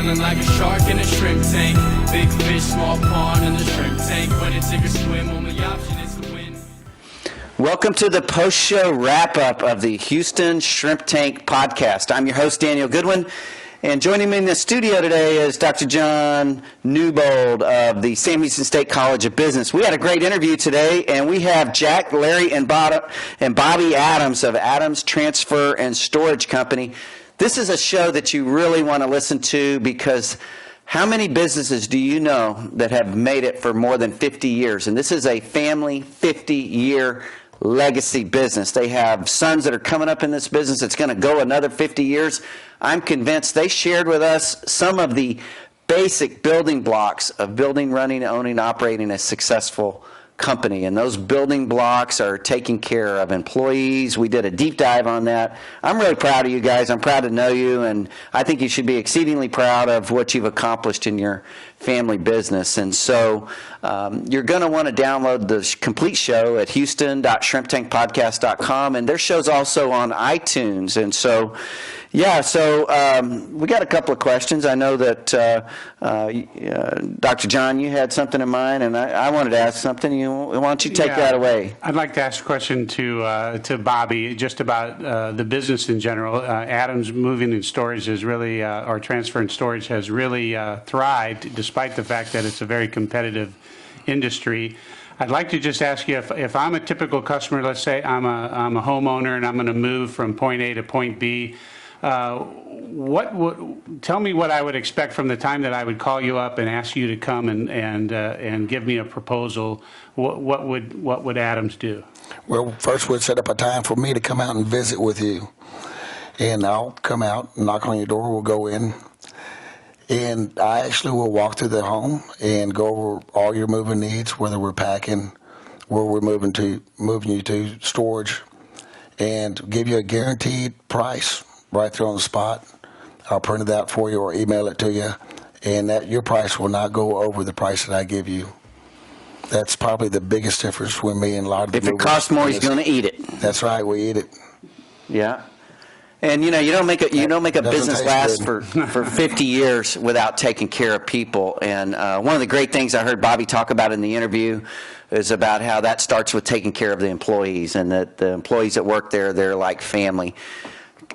feeling like a shark in a shrimp tank. Big fish, small pond in the shrimp tank. When it take a swim, only option is to win. Welcome to the post-show wrap-up of the Houston Shrimp Tank podcast. I'm your host, Daniel Goodwin, and joining me in the studio today is Dr. John Newbold of the Sam Houston State College of Business. We had a great interview today, and we have Jack, Larry, and Bobby Adams of Adams Transfer and Storage Company. This is a show that you really want to listen to because how many businesses do you know that have made it for more than 50 years? And this is a family 50-year legacy business. They have sons that are coming up in this business. It's going to go another 50 years. I'm convinced they shared with us some of the basic building blocks of building, running, owning, operating a successful company. And those building blocks are taking care of employees. We did a deep dive on that. I'm really proud of you guys. I'm proud to know you, and I think you should be exceedingly proud of what you've accomplished in your family business. And so you're going to want to download the complete show at houston.shrimptankpodcast.com, and their show's also on iTunes. And so yeah, so we got a couple of questions. I know that Dr. John, you had something in mind, and I wanted to ask something. Why don't you take that away? I'd like to ask a question to Bobby just about the business in general. Adams Moving and Storage has really, or Transfer and Storage has really thrived, despite the fact that it's a very competitive industry. I'd like to just ask you if I'm a typical customer. Let's say I'm a homeowner and I'm going to move from point A to point B. Tell me what I would expect from the time that I would call you up and ask you to come and give me a proposal. What would Adams do? Well, first we'd set up a time for me to come out and visit with you, and I'll come out, knock on your door, we'll go in, and I actually will walk through the home and go over all your moving needs, whether we're packing, where we're moving you to storage, and give you a guaranteed price right there on the spot. I'll print it out for you or email it to you, and that your price will not go over the price that I give you. That's probably the biggest difference between me and a lot of the If it costs more, he's going to eat it. That's right, we eat it. Yeah. And you don't make a business last for 50 years without taking care of people. And one of the great things I heard Bobby talk about in the interview is about how that starts with taking care of the employees, and that the employees that work there, they're like family.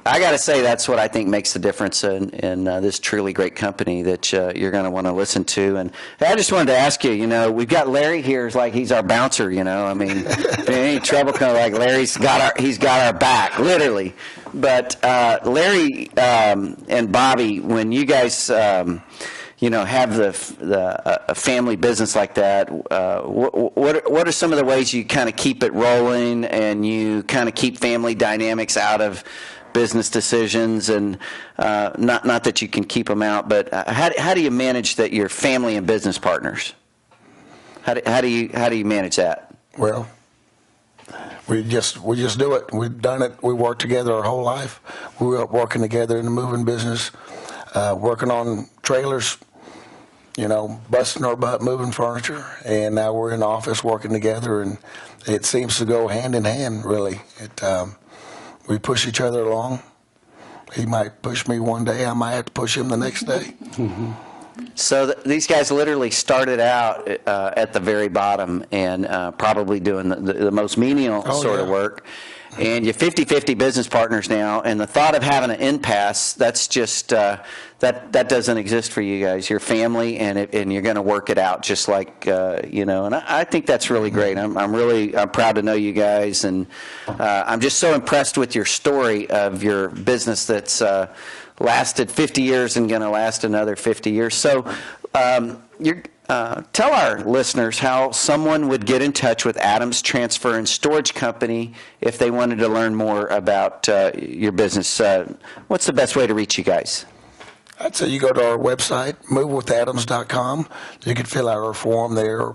I got to say, that's what I think makes the difference in this truly great company that you're going to want to listen to. And I just wanted to ask you, we've got Larry here. It's like he's our bouncer, I mean, if any trouble comes, like Larry's he's got our back, literally. But Larry and Bobby, when you guys, have a family business like that, what are some of the ways you kind of keep it rolling and you kind of keep family dynamics out of business decisions? And not that you can keep them out, but how do you manage that your family and business partners? How do you manage that? Well, we just do it. We've done it. We worked together our whole life. We were working together in the moving business, working on trailers, busting our butt moving furniture, and now we're in the office working together, and it seems to go hand in hand, really. We push each other along. He might push me one day. I might have to push him the next day. Mm-hmm. So these guys literally started out at the very bottom and probably doing the most menial sort of work. And you're 50-50 business partners now, and the thought of having an impasse, that's just, that doesn't exist for you guys. You're family, and you're going to work it out just like, and I think that's really great. I'm proud to know you guys, and I'm just so impressed with your story of your business that's lasted 50 years and going to last another 50 years. So tell our listeners how someone would get in touch with Adams Transfer and Storage Company if they wanted to learn more about your business. What's the best way to reach you guys? I'd say you go to our website, movewithadams.com. You can fill out our form there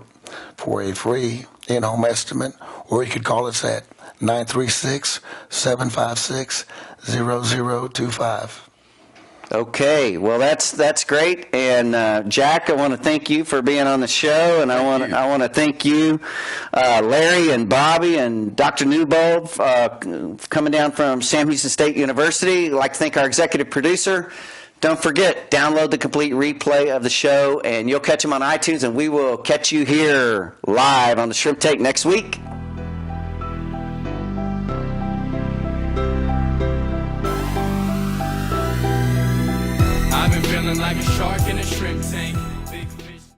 for a free in-home estimate, or you could call us at 936-756-0025. Okay, well that's great, and Jack, I want to thank you for being on the show, and I want to thank you, Larry and Bobby and Dr. Newbold, coming down from Sam Houston State University. I'd like to thank our executive producer, Don't forget, download the complete replay of the show, and you'll catch them on iTunes, and we will catch you here live on the Shrimp Tank next week. I've been feeling like a shark in a shrimp tank.